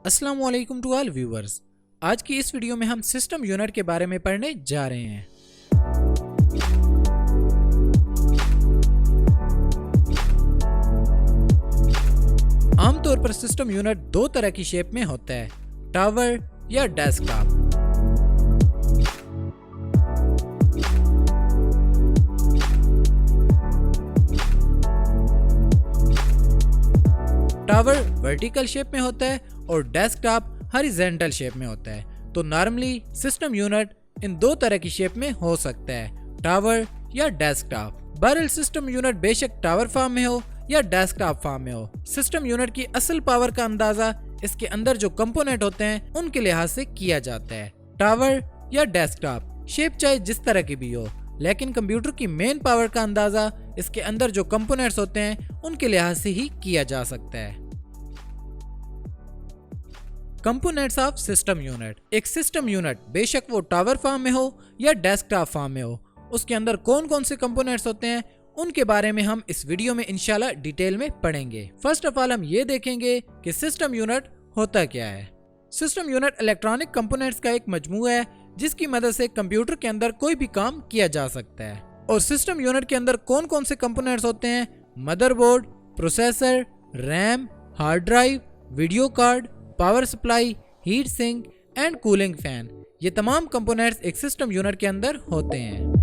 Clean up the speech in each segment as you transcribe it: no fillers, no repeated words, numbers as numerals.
अस्सलाम वालेकुम to all viewers. आज की इस वीडियो में हम सिस्टम यूनिट के बारे में पढ़ने जा रहे हैं। आमतौर पर सिस्टम यूनिट दो तरह की शेप में होता है, टावर या डेस्कटॉप। टावर वर्टिकल शेप में होता है और डेस्कटॉप हॉरिजॉन्टल शेप में होता है। तो नॉर्मली सिस्टम यूनिट इन दो तरह की शेप में हो सकता है, टावर या डेस्कटॉप। बहरहाल सिस्टम यूनिट बेशक टावर फॉर्म में हो या डेस्कटॉप फॉर्म में हो, सिस्टम यूनिट की असल पावर का अंदाजा इसके अंदर जो कंपोनेंट होते हैं उनके लिहाज से किया जाता है। टावर या डेस्कटॉप शेप चाहे जिस तरह की भी हो, लेकिन कंप्यूटर की मेन पावर का अंदाजा इसके अंदर जो कंपोनेंट्स होते हैं उनके लिहाज से ही किया जा सकता है। Components of system unit. एक सिस्टम यूनिट बेशक वो टावर फॉर्म में हो या डेस्कटॉप फॉर्म में हो, उसके अंदर कौन कौन से कंपोनेंट्स होते हैं उनके बारे में हम इस वीडियो में इंशाल्लाह डिटेल में पढ़ेंगे। फर्स्ट ऑफ ऑल हम ये देखेंगे कि सिस्टम यूनिट होता क्या है। सिस्टम यूनिट इलेक्ट्रॉनिक कंपोनेंट्स का एक मजमूआ है जिसकी मदद से कंप्यूटर के अंदर कोई भी काम किया जा सकता है। और सिस्टम यूनिट के अंदर कौन कौन से कंपोनेंट्स होते हैं? Motherboard, processor, RAM, hard drive, video card, power supply, heat sink and cooling fan. ये तमाम कंपोनेंट्स एक सिस्टम यूनिट के अंदर होते हैं।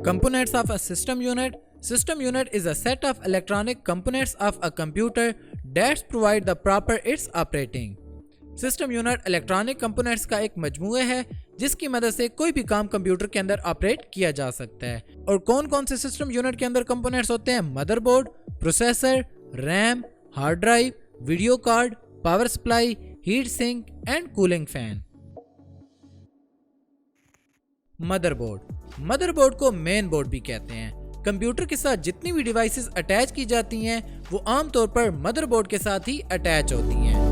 Components of a system unit. System unit is a set of electronic components of a computer that provide the proper its operating. System unit electronic components का एक मजमूआ है जिसकी मदद से कोई भी काम कंप्यूटर के अंदर ऑपरेट किया जा सकता है। और कौन कौन से सिस्टम यूनिट के अंदर कंपोनेंट्स होते हैं? Motherboard, processor, RAM, hard drive, video card, power supply, heat sink and cooling fan. Motherboard को मेन बोर्ड भी कहते हैं। कंप्यूटर के साथ जितनी भी डिवाइसेस अटैच की जाती हैं वो आमतौर पर मदरबोर्ड के साथ ही अटैच होती हैं।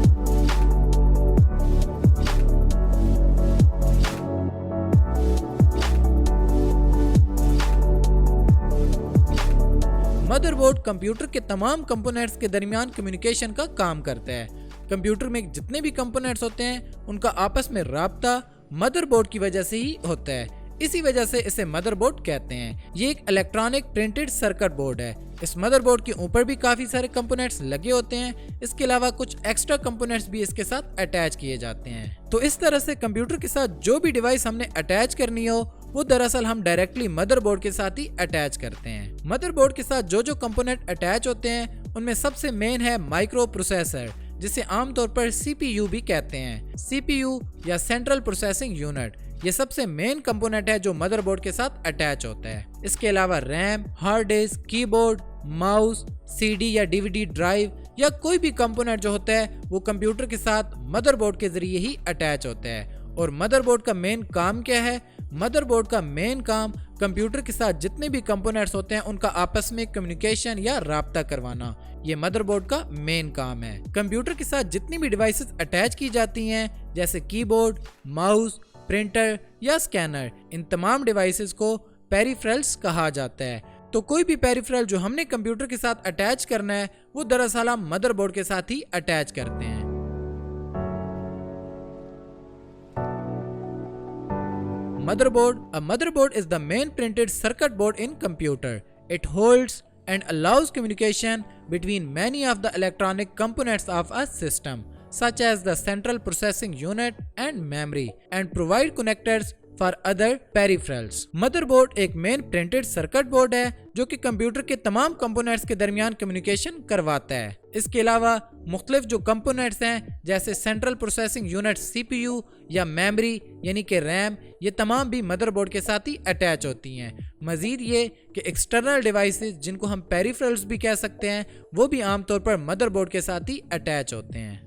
मदरबोर्ड कंप्यूटर के तमाम कंपोनेंट्स के दरमियान कम्युनिकेशन का काम करता है। कंप्यूटर में जितने भी कंपोनेंट्स होते हैं उनका आपस में राब्ता मदरबोर्ड की वजह से ही होता है, इसी वजह से इसे मदरबोर्ड कहते हैं। ये एक इलेक्ट्रॉनिक प्रिंटेड सर्किट बोर्ड है। इस मदरबोर्ड के ऊपर भी काफी सारे कंपोनेंट्स लगे होते हैं। इसके अलावा कुछ एक्स्ट्रा कंपोनेंट्स भी इसके साथ अटैच किए जाते हैं। तो इस तरह से कंप्यूटर के साथ जो भी डिवाइस हमने अटैच करनी हो वो दरअसल हम डायरेक्टली मदरबोर्ड के साथ ही अटैच करते हैं। मदरबोर्ड के साथ जो जो कंपोनेंट अटैच होते हैं उनमें सबसे मेन है माइक्रो प्रोसेसर, जिसे आमतौर पर CPU भी कहते हैं। CPU या सेंट्रल प्रोसेसिंग यूनिट ये सबसे मेन कंपोनेंट है जो मदरबोर्ड के साथ अटैच होता है। इसके अलावा RAM, hard disk, keyboard, mouse, CD या DVD ड्राइव या कोई भी कंपोनेंट जो होता है वो कंप्यूटर के साथ मदरबोर्ड के जरिए ही अटैच होता है। और मदरबोर्ड का मेन काम क्या है? मदरबोर्ड का मेन काम कंप्यूटर के साथ जितने भी कंपोनेंट्स होते हैं उनका आपस में कम्युनिकेशन या राब्ता करवाना, ये मदरबोर्ड का मेन काम है। कंप्यूटर के साथ जितनी भी डिवाइसेस अटैच की जाती हैं जैसे कीबोर्ड, माउस, प्रिंटर या स्कैनर, इन तमाम डिवाइसेस को पेरिफेरल्स कहा जाता है। तो कोई भी पेरिफेरल जो हमने कंप्यूटर के साथ अटैच करना है वो दरअसल हम मदरबोर्ड के साथ ही अटैच करते हैं। A motherboard is the main printed circuit board in computer. It holds and allows communication between many of the electronic components of a system, such as the central processing unit and memory, and provide connectors for other peripherals. Motherboard एक main printed circuit board है जो कि computer के तमाम components के दरमियान communication करवाता है। इसके अलावा मुख्तलिफ जो कंपोनेंट्स हैं जैसे सेंट्रल प्रोसेसिंग यूनिट CPU या मेमोरी यानी कि रैम, ये तमाम भी मदरबोर्ड के साथ ही अटैच होती हैं। मजीद ये कि एक्सटर्नल डिवाइसेस जिनको हम पेरिफेरल्स भी कह सकते हैं वो भी आमतौर पर मदरबोर्ड के साथ ही अटैच होते हैं।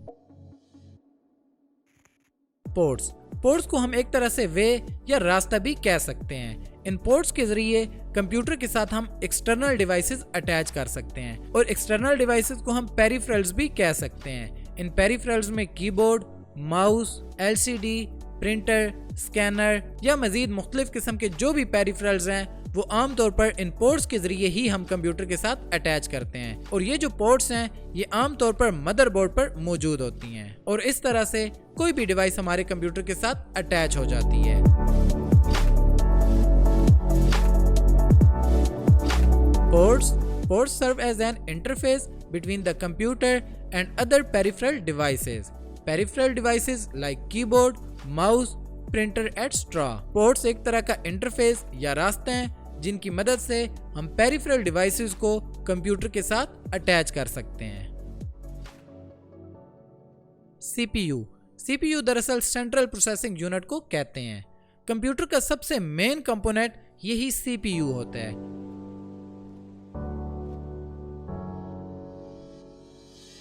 पोर्ट्स को हम एक तरह से वे या रास्ता भी कह सकते हैं। इन पोर्ट्स के जरिए कंप्यूटर के साथ हम एक्सटर्नल डिवाइसेस अटैच कर सकते हैं और एक्सटर्नल डिवाइसेस को हम पेरिफेरल्स भी कह सकते हैं। इन पेरिफेरल्स में keyboard, mouse, LCD, printer, scanner या मजीद मुख्तलिफ किस्म के जो भी पेरिफेरल्स हैं वो आमतौर पर इन पोर्ट्स के जरिए ही हम कंप्यूटर के साथ अटैच करते हैं और ये जो पोर्ट्स हैं ये आमतौर पर मदरबोर्ड पर मौजूद होती हैं और इस तरह से कोई भी डिवाइस हमारे कंप्यूटर के साथ अटैच हो जाती है। Ports serve as an interface between the computer and other peripheral devices. Peripheral devices like keyboard, mouse, printer, etc. Ports एक तरह का इंटरफेस या रास्ते हैं जिनकी मदद से हम पेरिफेरल डिवाइसेस को कंप्यूटर के साथ अटैच कर सकते हैं। CPU दरअसल सेंट्रल प्रोसेसिंग यूनिट को कहते हैं। कंप्यूटर का सबसे मेन कंपोनेंट यही CPU होता है।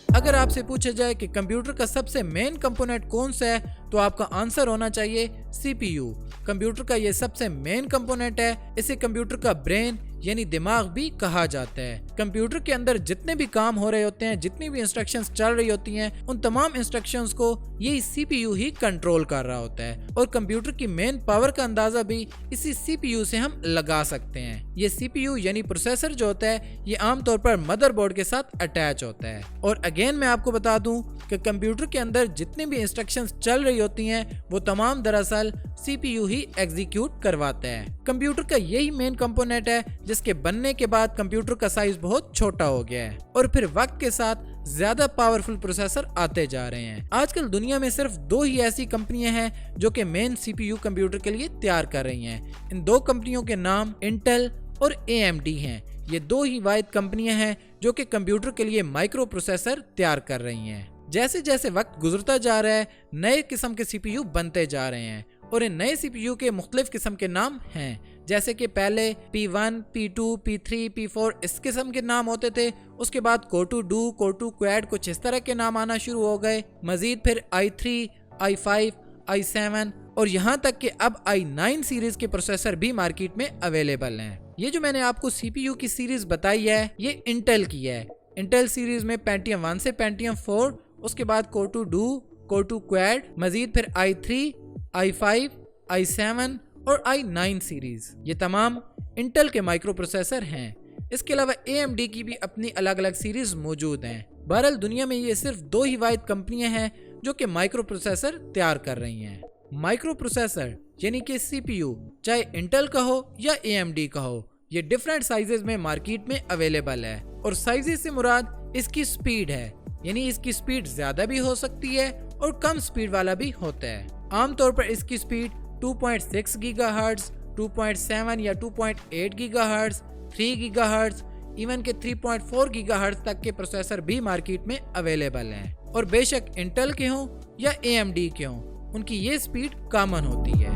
अगर आपसे पूछा जाए कि कंप्यूटर का सबसे मेन कंपोनेंट कौन सा है तो आपका आंसर होना चाहिए CPU। कंप्यूटर का ये सबसे मेन कंपोनेंट है। इसे कंप्यूटर का ब्रेन यानी दिमाग भी कहा जाता है। कंप्यूटर के अंदर जितने भी काम हो रहे होते हैं, जितनी भी इंस्ट्रक्शंस चल रही होती हैं, उन तमाम इंस्ट्रक्शंस को यही CPU ही कंट्रोल कर रहा होता है और कंप्यूटर की मेन पावर का अंदाजा भी इसी CPU से हम लगा सकते हैं। ये CPU यानी प्रोसेसर जो होता है ये आमतौर पर मदरबोर्ड के साथ अटैच होता है। और अगेन मैं आपको बता दूं कि कंप्यूटर के अंदर जितनी भी इंस्ट्रक्शंस चल रही होती हैं वो तमाम दरअसल CPU ही एग्जीक्यूट करवाता है। कंप्यूटर का यही मेन कंपोनेंट है जिसके बनने के बाद कंप्यूटर का साइज बहुत छोटा हो गया है और फिर वक्त के साथ ज्यादा पावरफुल प्रोसेसर आते जा रहे हैं। आजकल दुनिया में सिर्फ 2 ही ऐसी कंपनियां हैं जो कि मेन CPU कंप्यूटर के लिए तैयार कर रही हैं। इन 2 कंपनियों के नाम इंटेल और AMD हैं। ये 2 ही वाहिद कंपनियां हैं जो कि कंप्यूटर के लिए माइक्रो प्रोसेसर तैयार कर रही हैं। जैसे जैसे वक्त गुजरता जा रहा है नए किस्म के CPU बनते जा रहे हैं और इन नए CPU के मुख्तलिफ किस्म के नाम हैं। जैसे कि पहले P1, P2, P3, P4 इस किस्म के नाम होते थे। उसके बाद Core 2, Core 2 Quad कुछ इस तरह के नाम आना शुरू हो गए। मजीद फिर i3, i5, i7 और यहाँ तक कि अब i9 सीरीज के प्रोसेसर भी मार्केट में अवेलेबल हैं। ये जो मैंने आपको CPU की सीरीज बताई है ये इंटेल की है। इंटेल सीरीज में Pentium 1 से Pentium 4, उसके बाद Core 2 Duo, Core 2 Quad, मजीद फिर i3, i5, i7 और i9 सीरीज, ये तमाम इंटेल के माइक्रो प्रोसेसर हैं। इसके अलावा AMD की भी अपनी अलग अलग सीरीज मौजूद हैं। बहरहाल दुनिया में ये सिर्फ 2 ही वाहिद कंपनियां हैं जो कि माइक्रो प्रोसेसर तैयार कर रही हैं। माइक्रो प्रोसेसर यानी कि CPU चाहे इंटेल का हो या AMD का हो, ये डिफरेंट साइजेस में मार्केट में अवेलेबल है और साइजेस से मुराद इसकी स्पीड है, यानी इसकी स्पीड ज्यादा भी हो सकती है और कम स्पीड वाला भी होता है। आमतौर पर इसकी स्पीड 2.6 गीगाहर्ट्ज, 2.7 या 2.8 गीगाहर्ट्ज, 3 गीगाहर्ट्ज, इवन के 3.4 गीगाहर्ट्ज तक के प्रोसेसर भी मार्केट में अवेलेबल हैं। और बेशक इंटेल के हों या AMD के हों, उनकी ये स्पीड कॉमन होती है।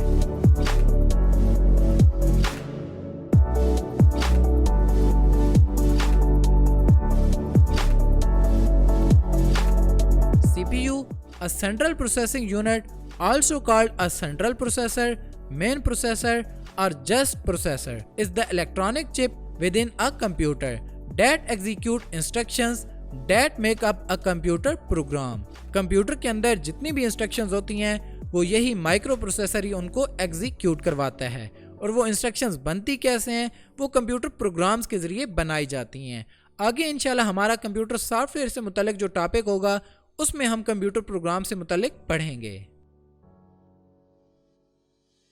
CPU, a central processing unit, also called a central processor, main processor, or just processor, is the electronic chip within a computer that execute instructions that make up a computer program. Computer के अंदर जितनी भी instructions होती हैं वो यही micro processor ही उनको execute करवाता है और वो इंस्ट्रक्शंस बनती कैसे हैं वो कंप्यूटर प्रोग्राम्स के जरिए बनाई जाती हैं। आगे इंशाल्लाह हमारा कंप्यूटर सॉफ्टवेयर से मुतल्लिक जो टॉपिक होगा उसमें हम कंप्यूटर प्रोग्राम से मुतल्लिक पढ़ेंगे।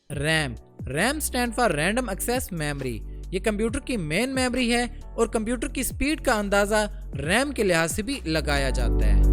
RAM stand for random access memory. ये कंप्यूटर की मेन मेमोरी है और कंप्यूटर की स्पीड का अंदाजा रैम के लिहाज से भी लगाया जाता है।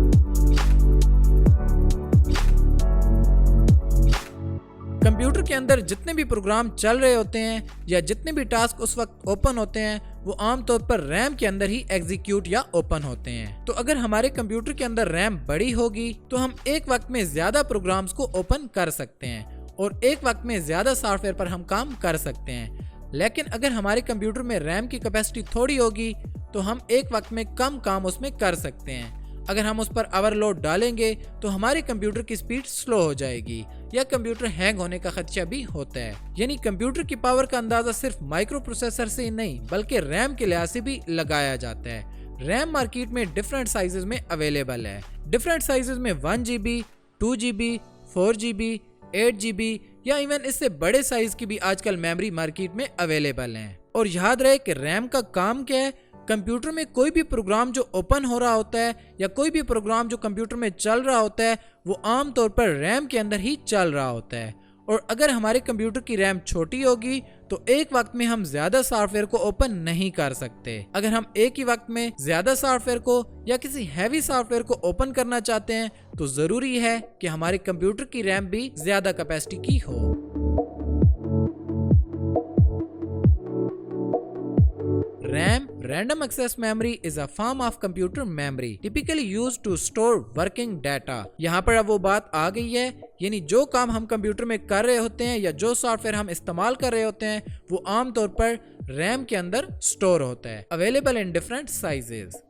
कंप्यूटर के अंदर जितने भी प्रोग्राम चल रहे होते हैं या जितने भी टास्क उस वक्त ओपन होते हैं वो आमतौर पर रैम के अंदर ही एग्जीक्यूट या ओपन होते हैं। तो अगर हमारे कंप्यूटर के अंदर रैम बड़ी होगी तो हम एक वक्त में ज्यादा प्रोग्राम्स को ओपन कर सकते हैं और एक वक्त में ज्यादा सॉफ्टवेयर पर हम काम कर सकते हैं। लेकिन अगर हमारे कंप्यूटर में रैम की कैपेसिटी थोड़ी होगी तो हम एक वक्त में कम काम उसमें कर सकते हैं। अगर हम उस पर ओवरलोड डालेंगे तो हमारे कंप्यूटर की स्पीड स्लो हो जाएगी या कंप्यूटर हैंग होने का खदशा भी होता है। यानी कंप्यूटर की पावर का अंदाजा सिर्फ माइक्रो प्रोसेसर से ही नहीं बल्कि रैम के लिहाज से भी लगाया जाता है। रैम मार्केट में डिफरेंट साइजेस में अवेलेबल है। डिफरेंट साइजेस में 1 GB, 2 GB, 4 GB, 8 GB या इवन इससे बड़े साइज की भी आजकल मेमोरी मार्केट में अवेलेबल हैं। और याद रहे कि रैम का काम क्या है। कंप्यूटर में कोई भी प्रोग्राम जो ओपन हो रहा होता है या कोई भी प्रोग्राम जो कंप्यूटर में चल रहा होता है वो आमतौर पर रैम के अंदर ही चल रहा होता है। और अगर हमारे कंप्यूटर की रैम छोटी होगी तो एक वक्त में हम ज्यादा सॉफ्टवेयर को ओपन नहीं कर सकते। अगर हम एक ही वक्त में ज्यादा सॉफ्टवेयर को या किसी हैवी सॉफ्टवेयर को ओपन करना चाहते हैं तो जरूरी है कि हमारे कंप्यूटर की रैम भी ज्यादा कैपेसिटी की हो। RAM, random access memory, is a form of computer memory typically used to store working data। यहाँ पर अब वो बात आ गई है, यानी जो काम हम कंप्यूटर में कर रहे होते हैं या जो सॉफ्टवेयर हम इस्तेमाल कर रहे होते हैं वो आमतौर पर रैम के अंदर स्टोर होता है। Available in different sizes.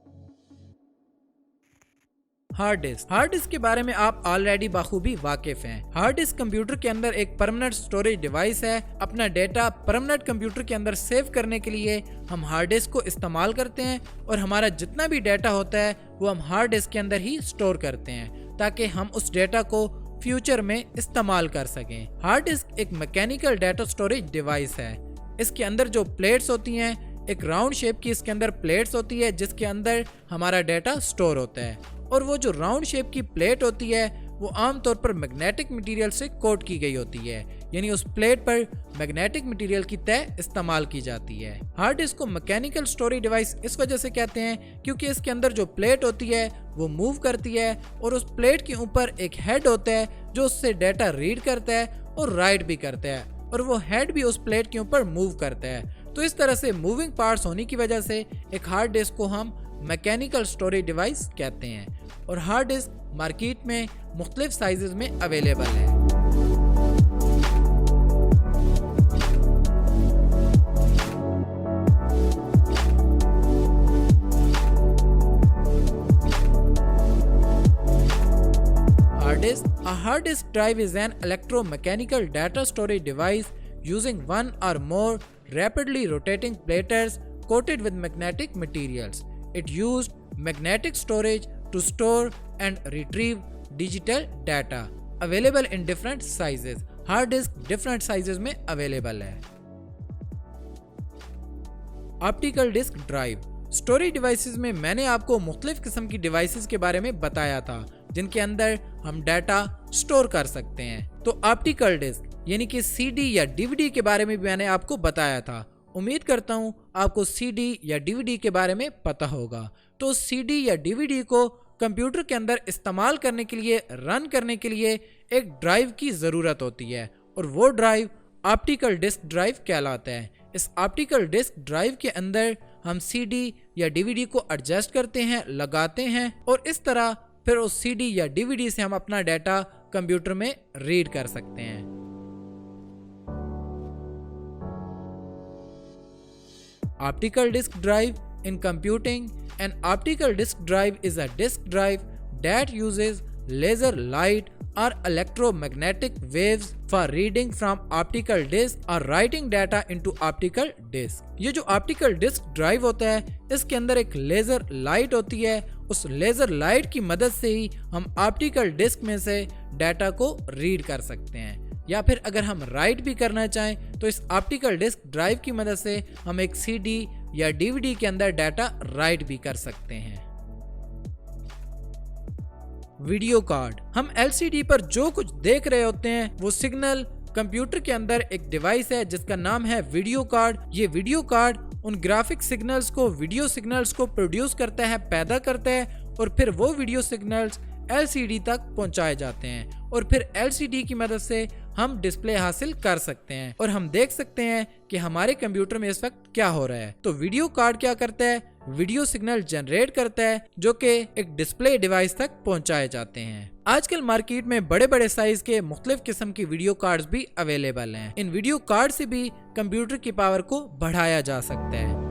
Hard disk के बारे में आप ऑलरेडी बाखूबी वाकिफ हैं। हार्ड डिस्क कंप्यूटर के अंदर एक परमानेंट स्टोरेज डिवाइस है। अपना डेटा परमानेंट कंप्यूटर के अंदर सेव करने के लिए हम हार्ड डिस्क को इस्तेमाल करते हैं और हमारा जितना भी डेटा होता है वो हम हार्ड डिस्क के अंदर ही स्टोर करते हैं ताकि हम उस डेटा को फ्यूचर में इस्तेमाल कर सकें। हार्ड डिस्क एक मैकेनिकल डेटा स्टोरेज डिवाइस है। इसके अंदर जो प्लेट्स होती हैं, एक राउंड शेप की इसके अंदर प्लेट्स होती है जिसके अंदर हमारा डेटा स्टोर होता है। और वो जो राउंड शेप की प्लेट होती है वो आमतौर पर मैग्नेटिक मटेरियल से कोट की गई होती है, यानी उस प्लेट पर मैग्नेटिक मटेरियल की तह इस्तेमाल की जाती है। हार्ड डिस्क को मैकेनिकल स्टोरेज डिवाइस इस वजह से कहते हैं क्योंकि इसके अंदर जो प्लेट होती है वो मूव करती है और उस प्लेट के ऊपर एक हेड होता है जो उससे डेटा रीड करता है और राइट भी करता है, और वो हेड भी उस प्लेट के ऊपर मूव करता है। तो इस तरह से मूविंग पार्ट्स होने की वजह से एक हार्ड डिस्क को हम मैकेनिकल स्टोरेज डिवाइस कहते हैं। और हार्ड डिस्क मार्केट में मुख्तलिफ साइजेस में अवेलेबल है। A hard disk drive is an electromechanical data storage device using one or more rapidly rotating platters coated with magnetic materials. It used magnetic storage to store and retrieve digital data. Available in different sizes. Hard disk different sizes में available है। Optical disk drive. Storage devices में मैंने आपको मुख्तलिफ किस्म की devices के बारे में बताया था जिनके अंदर हम डाटा स्टोर कर सकते हैं। तो ऑप्टिकल डिस्क यानी कि सीडी या डीवीडी के बारे में भी मैंने आपको बताया था। उम्मीद करता हूँ आपको सीडी या डीवीडी के बारे में पता होगा। तो सीडी या डीवीडी को कंप्यूटर के अंदर इस्तेमाल करने के लिए, रन करने के लिए एक ड्राइव की ज़रूरत होती है और वो ड्राइव ऑप्टिकल डिस्क ड्राइव कहलाता है। इस ऑप्टिकल डिस्क ड्राइव के अंदर हम सीडी या डीवीडी को एडजस्ट करते हैं, लगाते हैं और इस तरह फिर उस सीडी या डीवीडी से हम अपना डाटा कंप्यूटर में रीड कर सकते हैं। Optical disk drive in computing. An optical disk drive is a disk drive that uses laser light or electromagnetic waves for reading from optical disk or writing data into optical disk. ये जो optical disk drive होता है इसके अंदर एक laser light होती है। उस लेजर लाइट की मदद से ही हम ऑप्टिकल डिस्क में से डाटा को रीड कर सकते हैं, या फिर अगर हम राइट भी करना चाहें तो इस ऑप्टिकल डिस्क ड्राइव की मदद से हम एक सीडी या डीवीडी के अंदर डाटा राइट भी कर सकते हैं। Video card. हम एलसीडी पर जो कुछ देख रहे होते हैं वो सिग्नल कंप्यूटर के अंदर एक डिवाइस है जिसका नाम है वीडियो कार्ड। ये वीडियो कार्ड उन ग्राफिक सिग्नल्स को, वीडियो सिग्नल्स को प्रोड्यूस करता है, पैदा करता है और फिर वो वीडियो सिग्नल्स एलसीडी तक पहुंचाए जाते हैं और फिर एलसीडी की मदद से हम डिस्प्ले हासिल कर सकते हैं और हम देख सकते हैं कि हमारे कंप्यूटर में इस वक्त क्या हो रहा है। तो वीडियो कार्ड क्या करता है? वीडियो सिग्नल जनरेट करता है जो कि एक डिस्प्ले डिवाइस तक पहुंचाए जाते हैं। आजकल मार्केट में बड़े बड़े साइज के मुख्तलिफ किस्म की वीडियो कार्ड्स भी अवेलेबल हैं। इन वीडियो कार्ड से भी कंप्यूटर की पावर को बढ़ाया जा सकता है।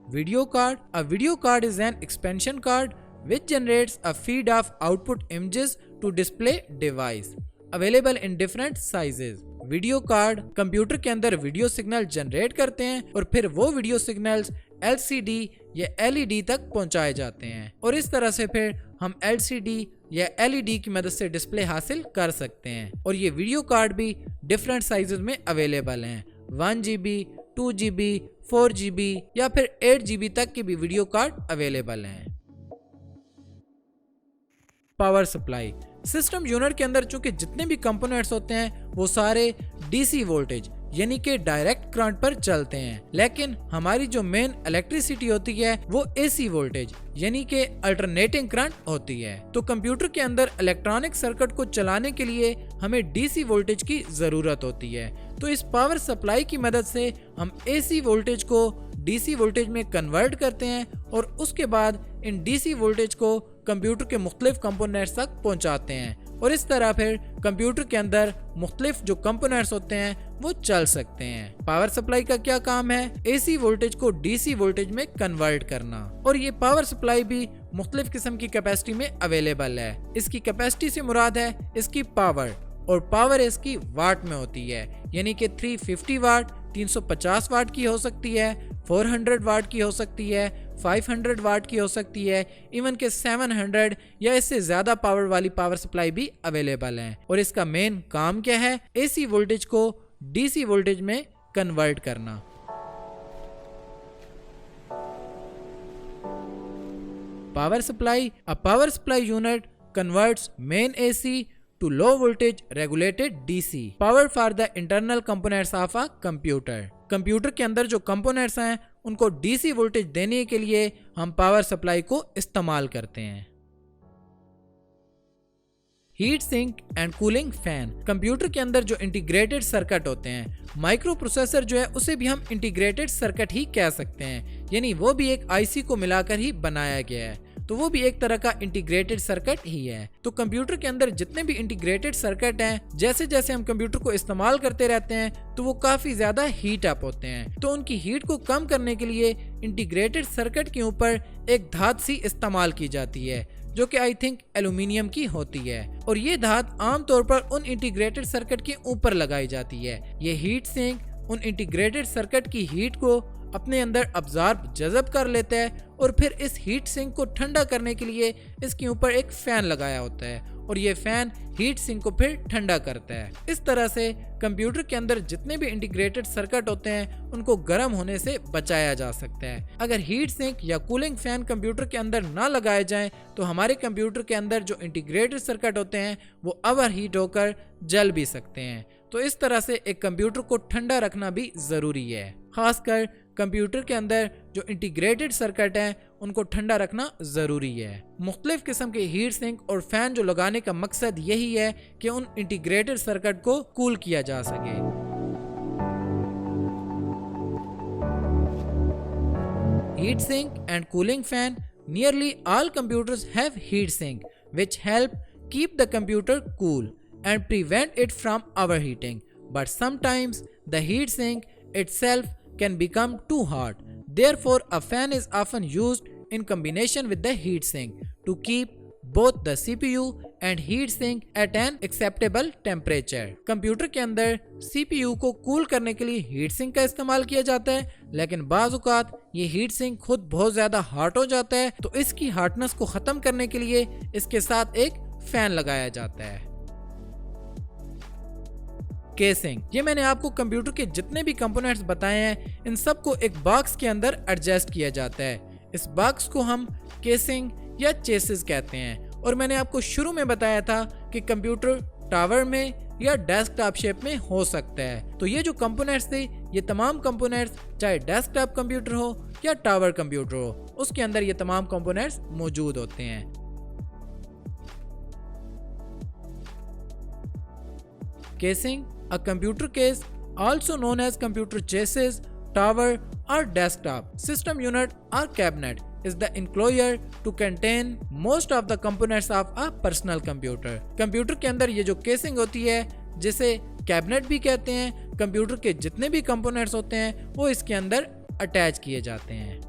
Video card. A video card is an expansion card which generates a feed of output images to display device. Available in different sizes. Video card computer के अंदर वीडियो सिग्नल जनरेट करते हैं और फिर वो वीडियो सिग्नल्स एलसीडी या LED तक पहुंचाए जाते हैं और इस तरह से फिर हम LCD या LED की मदद से डिस्प्ले हासिल कर सकते हैं। और ये वीडियो कार्ड भी डिफरेंट साइजेस में अवेलेबल हैं। 1GB, 2GB, 4GB या फिर 8GB तक के भी वीडियो कार्ड अवेलेबल हैं। पावर सप्लाई सिस्टम यूनिट के अंदर चूंकि जितने भी कंपोनेंट्स होते हैं वो सारे DC वोल्टेज यानी कि डायरेक्ट करंट पर चलते हैं, लेकिन हमारी जो मेन इलेक्ट्रिसिटी होती है वो AC वोल्टेज यानी कि अल्टरनेटिंग करंट होती है। तो कंप्यूटर के अंदर इलेक्ट्रॉनिक सर्किट को चलाने के लिए हमें DC वोल्टेज की जरूरत होती है। तो इस पावर सप्लाई की मदद से हम AC वोल्टेज को DC वोल्टेज में कन्वर्ट करते हैं और उसके बाद इन DC वोल्टेज को कंप्यूटर के मुख्तलिफ कंपोनेंट्स तक पहुंचाते हैं और इस तरह फिर कंप्यूटर के अंदर मुख्तलिफ जो कंपोनेंट्स होते हैं वो चल सकते हैं। पावर सप्लाई का क्या काम है? AC वोल्टेज को DC वोल्टेज में कन्वर्ट करना। और ये पावर सप्लाई भी मुख्तलिफ किस्म की कैपेसिटी में अवेलेबल है। इसकी कैपेसिटी से मुराद है इसकी पावर, और पावर इसकी वाट में होती है, यानी कि 350 वाट, 350 वाट की हो सकती है, 400 वाट की हो सकती है, 500 वाट की हो सकती है, इवन के 700 या इससे ज्यादा पावर वाली पावर सप्लाई भी अवेलेबल है। और इसका मेन काम क्या है? AC वोल्टेज को DC वोल्टेज में कन्वर्ट करना। Power supply, a power supply unit converts main AC to low voltage regulated DC power for the internal components of a computer। Computer के अंदर जो कंपोनेंट्स हैं उनको DC वोल्टेज देने के लिए हम पावर सप्लाई को इस्तेमाल करते हैं। Heat sink and cooling fan, computer के अंदर जो इंटीग्रेटेड सर्किट होते हैं, माइक्रो प्रोसेसर जो है उसे भी हम इंटीग्रेटेड सर्किट ही कह सकते हैं, यानी वो भी एक IC को मिलाकर ही बनाया गया है, तो वो भी एक तरह का इंटीग्रेटेड सर्किट ही है। तो कंप्यूटर के अंदर जितने भी इंटीग्रेटेड सर्किट हैं, जैसे जैसे हम कंप्यूटर को इस्तेमाल करते रहते हैं तो वो काफी ज्यादा हीट अप होते हैं। तो उनकी हीट को कम करने के लिए इंटीग्रेटेड सर्किट के ऊपर एक धात सी इस्तेमाल की जाती है जो कि आई थिंक एल्यूमिनियम की होती है, और ये धात आमतौर पर उन इंटीग्रेटेड सर्किट के ऊपर लगाई जाती है। ये हीट सिंक उन इंटीग्रेटेड सर्किट की हीट को अपने अंदर अब्जॉर्ब जज़ब कर लेता है और फिर इस हीट सिंक को ठंडा करने के लिए इसके ऊपर एक फैन लगाया होता है और ये फैन हीट सिंक को फिर ठंडा करता है। इस तरह से कंप्यूटर के अंदर जितने भी इंटीग्रेटेड सर्किट होते हैं उनको गर्म होने से बचाया जा सकता है। अगर हीट सिंक या कूलिंग फैन कंप्यूटर के अंदर ना लगाए जाएं तो हमारे कंप्यूटर के अंदर जो इंटीग्रेटेड सर्किट होते हैं वो ओवर हीट होकर जल भी सकते हैं। तो इस तरह से एक कंप्यूटर को ठंडा रखना भी जरूरी है। खासकर कंप्यूटर के अंदर जो इंटीग्रेटेड सर्किट हैं उनको ठंडा रखना जरूरी है। मुख्तलिफ किस्म के हीट सिंक और फैन जो लगाने का मकसद यही है कि उन इंटीग्रेटेड सर्किट को कूल किया जा सके। Heat sink and cooling fan, nearly all computers have heat sink which help keep the computer cool and prevent it from overheating, but sometimes the heat sink itself can become too hot. Therefore, a fan is often used in combination with the heat sink to keep both the CPU and heat sink at an acceptable temperature. Computer के अंदर CPU को cool करने के लिए heat sink का इस्तेमाल किया जाता है, लेकिन बाज़ औक़ात ये हीट सिंक खुद बहुत ज़्यादा हॉट हो जाता है, तो इसकी हॉटनेस को ख़त्म करने के लिए इसके साथ एक फैन लगाया जाता है। केसिंग, ये मैंने आपको कंप्यूटर के जितने भी कंपोनेंट्स बताए हैं इन सब को एक बॉक्स के अंदर एडजस्ट किया जाता है। इस बॉक्स को हम केसिंग या चेसिस कहते हैं, और मैंने आपको शुरू में बताया था कि कंप्यूटर टावर में या डेस्कटॉप शेप में हो सकता है। तो ये जो कंपोनेंट्स थे ये तमाम कंपोनेंट्स चाहे डेस्कटॉप कंप्यूटर हो या टावर कंप्यूटर हो उसके अंदर ये तमाम कंपोनेंट्स मौजूद होते हैं। Casing, a computer case also known as computer chassis, tower or desktop system unit or cabinet is the enclosure to contain most of the components of a personal computer। Computer के अंदर ये जो casing होती है जिसे cabinet भी कहते हैं, कंप्यूटर के जितने भी कंपोनेंट्स होते हैं वो इसके अंदर अटैच किए जाते हैं।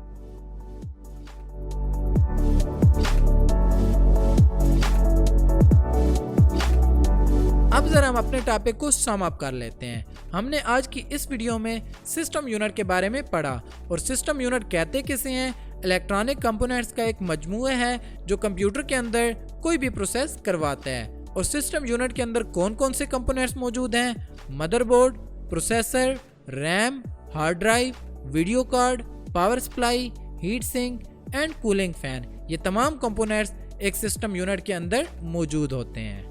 अब जरा हम अपने टॉपिक को सम अप कर लेते हैं। हमने आज की इस वीडियो में सिस्टम यूनिट के बारे में पढ़ा और सिस्टम यूनिट कहते किसे हैं? इलेक्ट्रॉनिक कंपोनेंट्स का एक मजमूआ है जो कंप्यूटर के अंदर कोई भी प्रोसेस करवाता है। और सिस्टम यूनिट के अंदर कौन कौन से कंपोनेंट्स मौजूद हैं? Motherboard, processor, RAM, hard drive, video card, power supply, heat sink and cooling fan. ये तमाम कंपोनेंट्स एक सिस्टम यूनिट के अंदर मौजूद होते हैं।